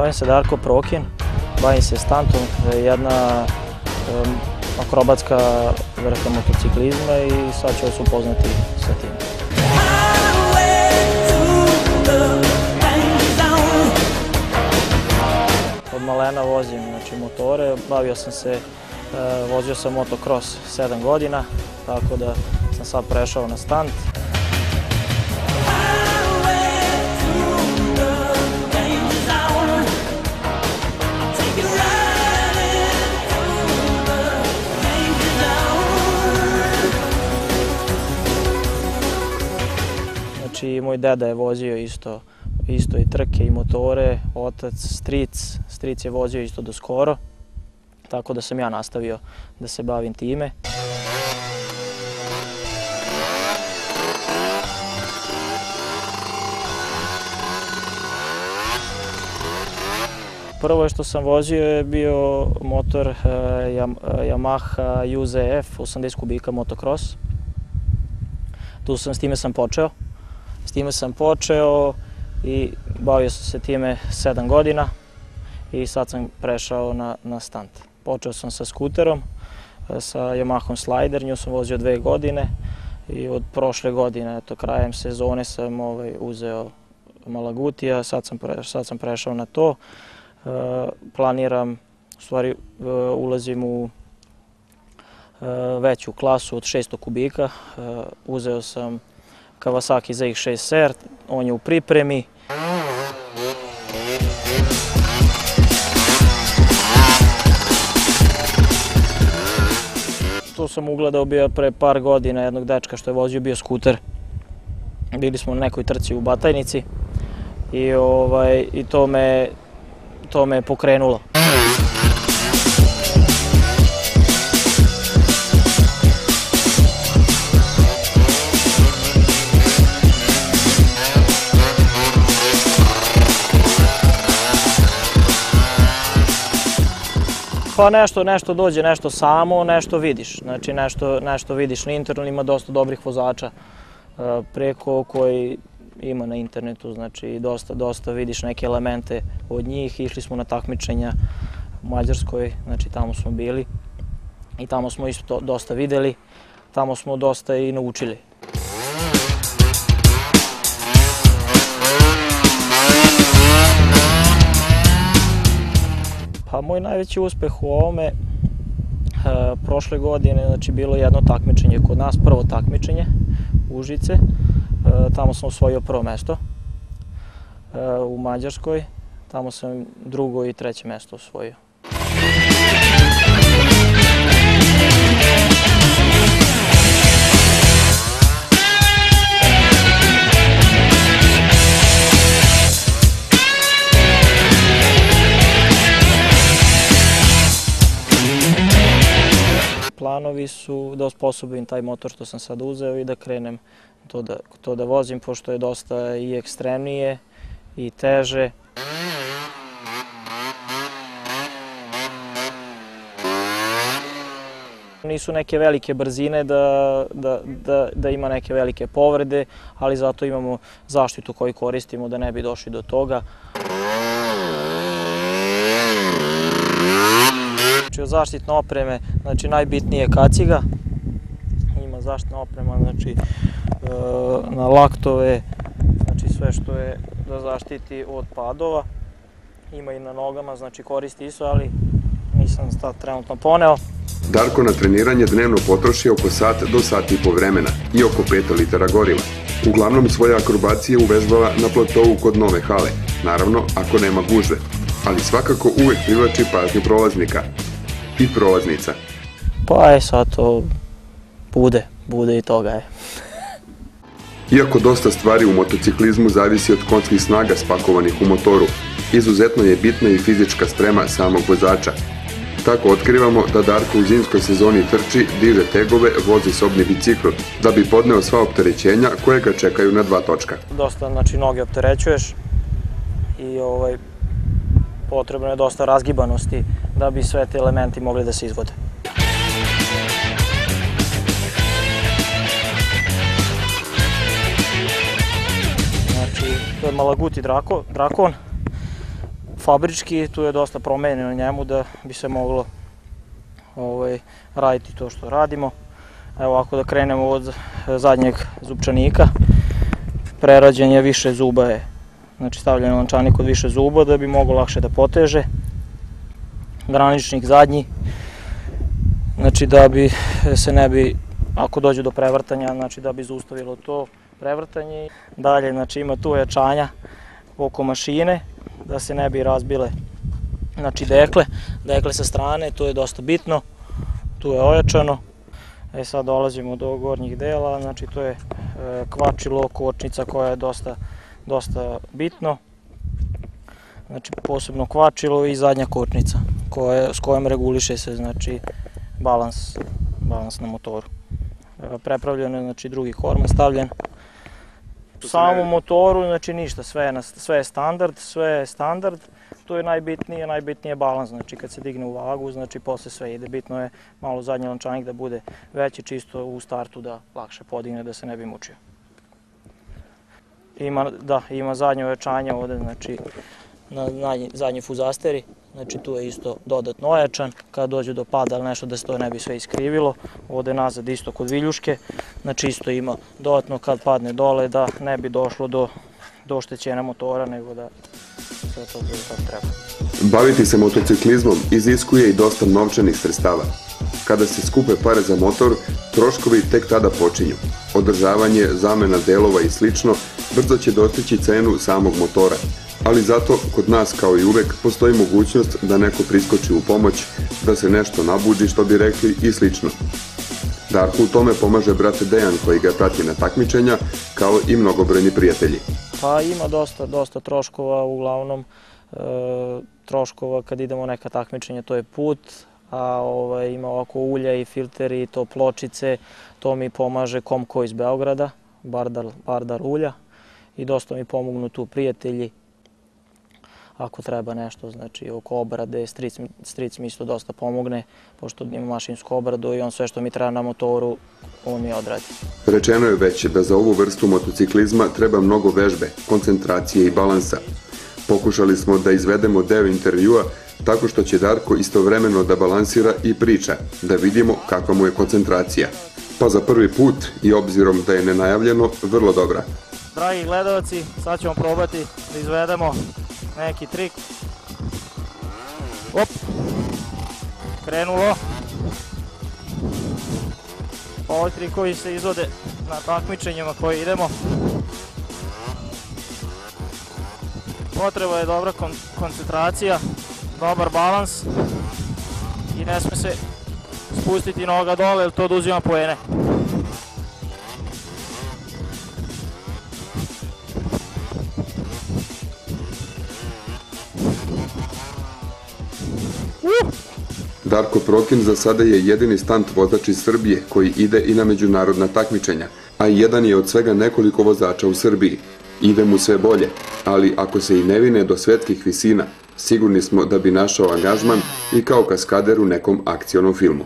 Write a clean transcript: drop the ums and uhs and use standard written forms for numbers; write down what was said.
Zovem se Darko Prokin, bavim se stuntom, jedna akrobatska vrsta motociklizma i sad ću vas upoznati sa tim. Od malena vozim motore, vozio sam motocross 7 godina, tako da sam sad prešao na stunt. Znači, moj deda je vozio isto i trke i motore, otac, stric je vozio isto do skoro, tako da sam ja nastavio da se bavim time. Prvo što sam vozio je bio motor Yamaha UZF 80 kubika motocross. S time sam počeo i bavio sam se time 7 godina i sad sam prešao na stunt. Počeo sam sa skuterom, sa Yamahom Slider, nju sam vozio 2 godine i od prošle godine, krajem sezone sam uzeo Malagutija, sad sam prešao na to. Planiram, u stvari ulazim u veću klasu od 600 kubika, uzeo sam Kawasaki ZX-6R, on je u pripremi. Tu sam ugledao bio pre par godina jednog dečka što je vozio bio skuter. Bili smo na nekoj trci u Batajnici i to me je pokrenulo. Pa nešto dođe, nešto samo, nešto vidiš. Znači nešto vidiš na internetu, ima dosta dobrih vozača preko koji ima na internetu, znači dosta vidiš neke elemente od njih. Išli smo na takmičenja u Mađarskoj, znači tamo smo bili i tamo smo isto dosta videli, tamo smo dosta i naučili. Pa moj najveći uspeh u ovome, prošle godine, znači bilo jedno takmičenje kod nas, prvo takmičenje Užice, tamo sam osvojio prvo mesto. U Mađarskoj, tamo sam drugo i treće mesto osvojio. Planovi su da osposobim taj motor što sam sad uzeo i da krenem to da vozim, pošto je dosta i ekstremnije i teže. Nisu neke velike brzine da ima neke velike povrede, ali zato imamo zaštitu koju koristimo da ne bi došli do toga. Od zaštitne opreme, znači najbitnije je kaciga, ima zaštitna oprema, znači na laktove, znači sve što je da zaštiti od padova, ima i na nogama, znači koristi isto, ali nisam sad trenutno poneo. Darko na treniranje dnevno potroši oko sat do sat i po vremena i oko 5 litara goriva. Uglavnom svoje akrobacije uvežbava na platovu kod nove hale, naravno ako nema gužve, ali svakako uvek privlači pažnju prolaznika i prolaznica. Pa sad to bude i toga je. Iako dosta stvari u motociklizmu zavisi od konjskih snaga spakovanih u motoru, izuzetno je bitna i fizička sprema samog vozača. Tako otkrivamo da Darko u zimskoj sezoni trči, diže tegove, vozi sobni bicikl, da bi podneo sva opterećenja koje ga čekaju na 2 točka. Dosta, znači, noge opterećuješ i potrebno je dosta razgibanosti da bi sve te elementi mogli da se izvode. Znači, to je Malaguti Drakon. fabrički, tu je dosta promenjeno njemu da bi se moglo raditi to što radimo. Evo, ako da krenemo od zadnjeg zupčanika, prerađen je više zuba, znači stavljen je lančanik od više zuba da bi moglo lakše da poteže. Graničnik zadnji, znači da bi se ne bi, ako dođe do prevrtanja, znači da bi zaustavilo to prevrtanje. Dalje, znači ima tu jačanja oko mašine, da se ne bi razbile, znači dekle sa strane, to je dosta bitno, tu je ojačano. Sad dolazimo do gornjih dela, znači to je kvačilo, kočnica koja je dosta bitno, znači posebno kvačilo i zadnja kočnica s kojom reguliše se, znači, balans na motoru. Prepravljeno je, znači, drugi korman stavljen. U samom motoru, znači ništa, sve je standard, to je najbitnije je balans, znači kad se digne u vagu, znači posle sve ide, bitno je malo zadnji lančanik da bude veći, čisto u startu da lakše podigne, da se ne bi mučio. Ima zadnje ojačanje ovde, znači na zadnjoj fuzasteri, znači tu je isto dodatno ojačan, kada dođe do pada ili nešto da se to ne bi sve iskrivilo. Ovde nazad isto kod viljuške, znači isto ima dodatno kad padne dole da ne bi došlo do oštećenja motora, nego da sve to bude kako treba. Baviti se motociklizmom iziskuje i dosta novčanih sredstava. Kada se skupe pare za motor, troškovi tek tada počinju. Održavanje, zamena delova i slično brzo će dostići cenu samog motora, ali zato kod nas kao i uvek postoji mogućnost da neko priskoči u pomoć, da se nešto nabuđi što bi rekli i slično. Darku u tome pomaže brat Dejan koji ga prati na takmičenja, kao i mnogobrojni prijatelji. Pa ima dosta troškova, uglavnom troškova kad idemo neka takmičenja, to je put, a ima ovako ulja i filteri i to pločice, to mi pomaže Komko iz Beograda, Bardar ulja, i dosta mi pomognu tu prijatelji. Ako treba nešto, znači oko obrade, stric mi isto dosta pomogne, pošto ima mašinsku obradu i on sve što mi treba na motoru, on mi odradi. Rečeno je već da za ovu vrstu motociklizma treba mnogo vežbe, koncentracije i balansa. Pokušali smo da izvedemo deo intervjua tako što će Darko istovremeno da balansira i priča, da vidimo kakva mu je koncentracija. Pa za prvi put, i obzirom da je nenajavljeno, vrlo dobra. Dragi gledalci, sad ćemo probati da izvedemo neki trik. Op, krenulo. Ovi trikovi se izvode na takmičenjima koje idemo. Potreba je dobra koncentracija, dobar balans i ne sme se spustiti noga dole jer to oduzima poene. Darko Prokin za sada je jedini stunt vozač iz Srbije koji ide i na međunarodna takmičenja, a jedan je od svega nekoliko vozača u Srbiji. Ide mu sve bolje, ali ako se i ne vine do svetskih visina, sigurni smo da bi našao angažman i kao kaskader u nekom akcionom filmu.